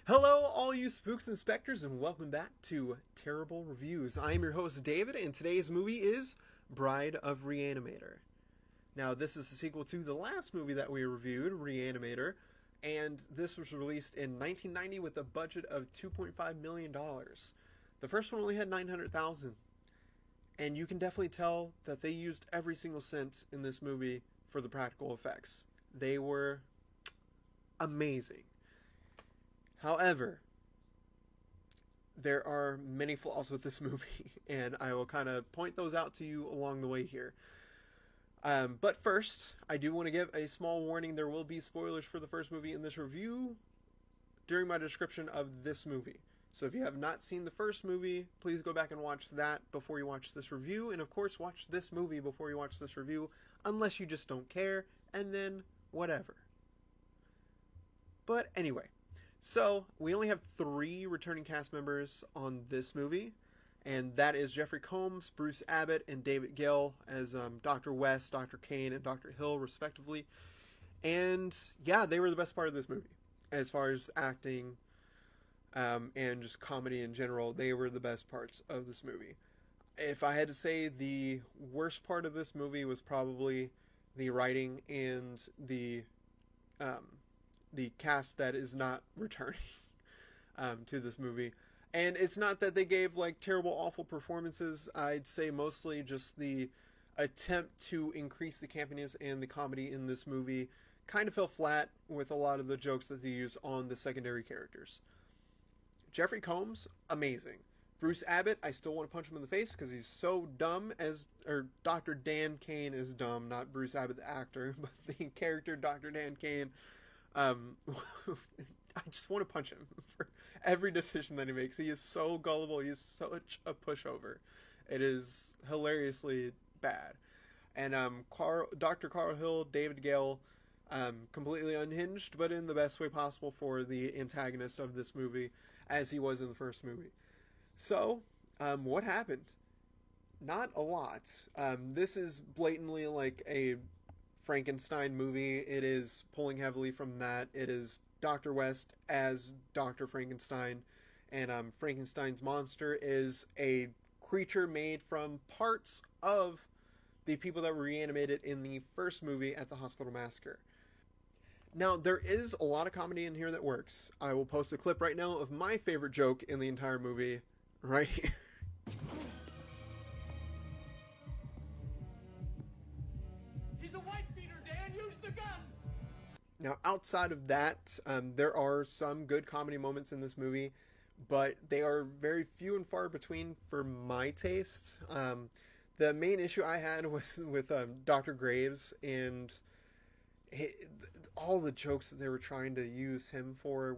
Hello, all you spooks and specters, and welcome back to Terrible Reviews. I am your host, David, and today's movie is Bride of Re-Animator. Now, this is the sequel to the last movie that we reviewed, Re-Animator, and this was released in 1990 with a budget of $2.5 million. The first one only had $900,000, and you can definitely tell that they used every single cent in this movie for the practical effects. They were amazing. However, there are many flaws with this movie, and I will kind of point those out to you along the way here. But first, I do want to give a small warning. There will be spoilers for the first movie in this review during my description of this movie. So if you have not seen the first movie, please go back and watch that before you watch this review. And of course, watch this movie before you watch this review, unless you just don't care, and then whatever. But anyway, so we only have 3 returning cast members on this movie, and that is Jeffrey Combs, Bruce Abbott, and David Gale as Dr. West, Dr. Kane, and Dr. Hill, respectively. And yeah, they were the best part of this movie. As far as acting and just comedy in general, they were the best parts of this movie. If I had to say, the worst part of this movie was probably the writing and the cast that is not returning to this movie. And it's not that they gave like terrible, awful performances. I'd say mostly just the attempt to increase the campiness and the comedy in this movie kind of fell flat with a lot of the jokes that they use on the secondary characters. Jeffrey Combs, amazing. Bruce Abbott, I still want to punch him in the face because he's so dumb or Dr. Dan Kane is dumb, not Bruce Abbott the actor, but the character Dr. Dan Kane. I just want to punch him for every decision that he makes. He is so gullible. He is such a pushover. It is hilariously bad. And Dr. Carl Hill, David Gale, completely unhinged, but in the best way possible for the antagonist of this movie, as he was in the first movie. So, what happened? Not a lot. This is blatantly like a Frankenstein movie. It is pulling heavily from that. It is Dr. West as Dr. Frankenstein, and Frankenstein's monster is a creature made from parts of the people that were reanimated in the first movie at the Hospital Massacre. Now, there is a lot of comedy in here that works. I will post a clip right now of my favorite joke in the entire movie right here. He's a wife beater, Dan. Use the gun. Now, outside of that, there are some good comedy moments in this movie, but they are very few and far between for my taste. The main issue I had was with Dr. Graves, and all the jokes that they were trying to use him for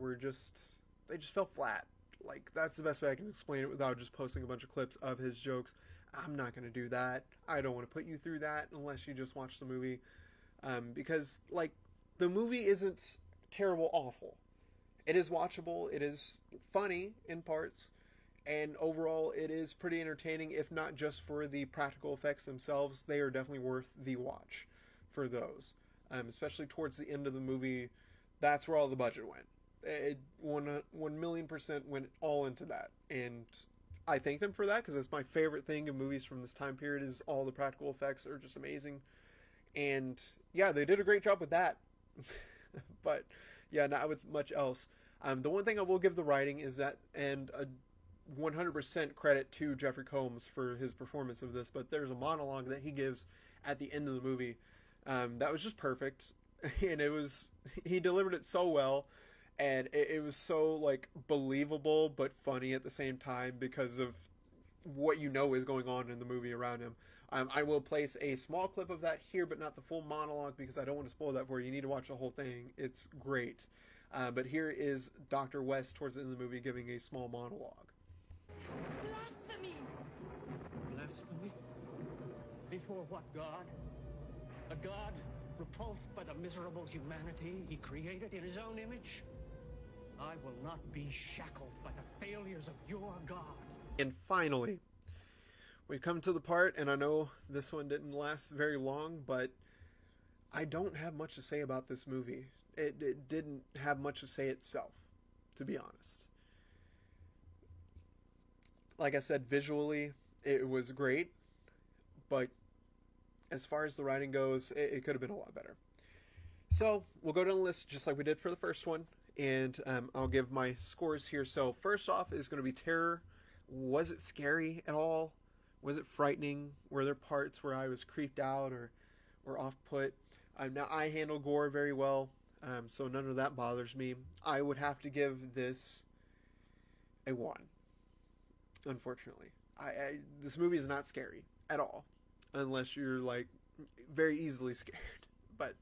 they just fell flat. Like, that's the best way I can explain it without just posting a bunch of clips of his jokes. I'm not going to do that. I don't want to put you through that unless you just watch the movie. Because, like, the movie isn't terrible awful. It is watchable. It is funny in parts. And overall, it is pretty entertaining, if not just for the practical effects themselves. They are definitely worth the watch for those. Especially towards the end of the movie, that's where all the budget went. 1,000,000% went all into that. And I thank them for that, because it's my favorite thing in movies from this time period is all the practical effects are just amazing. And yeah, they did a great job with that. But yeah, not with much else. The one thing I will give the writing is that, and a 100% credit to Jeffrey Combs for his performance of this, but there's a monologue that he gives at the end of the movie that was just perfect. And he delivered it so well, and it was so like believable but funny at the same time because of what you know is going on in the movie around him. I will place a small clip of that here, but not the full monologue because I don't want to spoil that for you. You need to watch the whole thing. It's great. But here is Dr. West towards the end of the movie giving a small monologue. Blasphemy. Blasphemy? Before what god? A god repulsed by the miserable humanity he created in his own image? I will not be shackled by the failures of your god. And finally, we come to the part, and I know this one didn't last very long, but I don't have much to say about this movie. It didn't have much to say itself, to be honest. Like I said, visually, it was great, but as far as the writing goes, it could have been a lot better. So we'll go down the list just like we did for the first one, and I'll give my scores here. So first off is going to be terror. Was it scary at all? Was it frightening? Were there parts where I was creeped out or off put? Now I handle gore very well, so none of that bothers me. I would have to give this a 1. Unfortunately, this movie is not scary at all, unless you're like very easily scared. But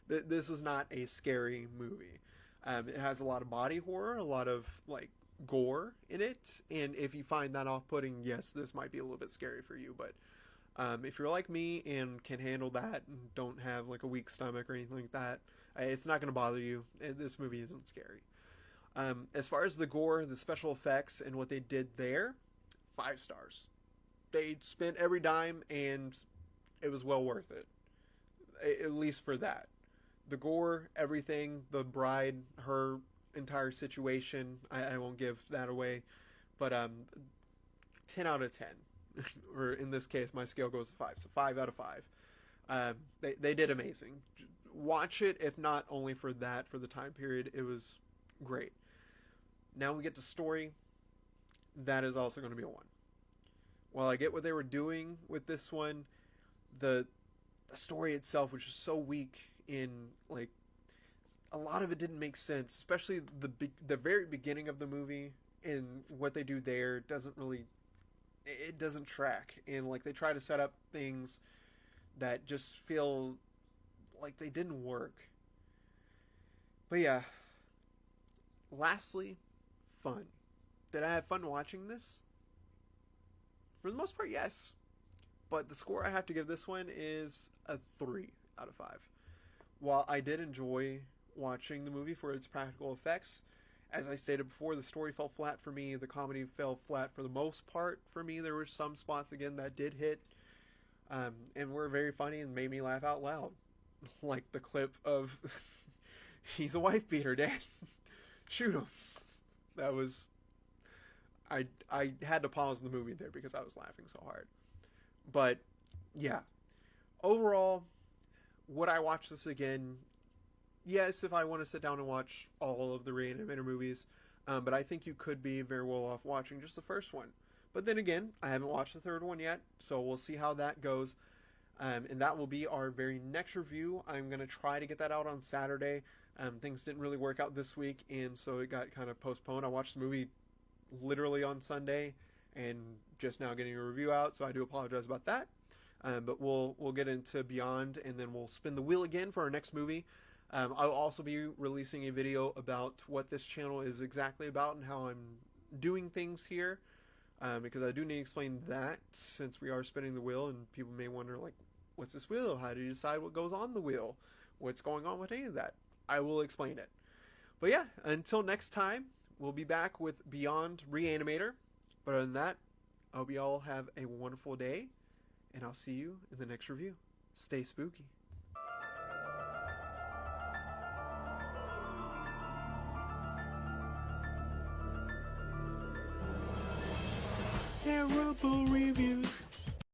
this was not a scary movie. It has a lot of body horror, a lot of like gore in it, and if you find that off-putting, yes, this might be a little bit scary for you. But if you're like me and can handle that and don't have like a weak stomach or anything like that, it's not going to bother you. This movie isn't scary. As far as the gore, the special effects, and what they did there, 5 stars. They spent every dime, and it was well worth it. At least for that. The gore, everything, the bride, her entire situation, I won't give that away. But 10 out of 10. Or in this case, my scale goes to 5. So 5 out of 5. They did amazing. Watch it, if not only for that, for the time period. It was great. Now we get to story. That is also going to be a 1. While I get what they were doing with this one, the story itself was just so weak in like a lot of it didn't make sense, especially the very beginning of the movie, and what they do there doesn't track, and like they try to set up things that just feel like they didn't work. But yeah, lastly, fun. Did I have fun watching this? For the most part, yes. But the score I have to give this one is a 3 out of 5. While I did enjoy watching the movie for its practical effects, as I stated before, the story fell flat for me. The comedy fell flat for the most part for me. There were some spots, again, that did hit and were very funny and made me laugh out loud. Like the clip of, he's a wife beater, Dad. Shoot him. That was... I had to pause the movie there because I was laughing so hard. But, yeah. Overall, would I watch this again? Yes, if I want to sit down and watch all of the Re-Animator movies. But I think you could be very well off watching just the first one. But then again, I haven't watched the third one yet, so we'll see how that goes. And that will be our very next review. I'm going to try to get that out on Saturday. Things didn't really work out this week, and so it got kind of postponed. I watched the movie literally on Sunday, and just now getting a review out, so I do apologize about that. But we'll get into Beyond, and then we'll spin the wheel again for our next movie. I'll also be releasing a video about what this channel is exactly about and how I'm doing things here, because I do need to explain that, since we are spinning the wheel, and people may wonder, like, what's this wheel? How do you decide what goes on the wheel? What's going on with any of that? I will explain it. But yeah, until next time, we'll be back with Beyond Re-Animator. But other than that, I hope you all have a wonderful day, and I'll see you in the next review. Stay spooky. Terrible reviews.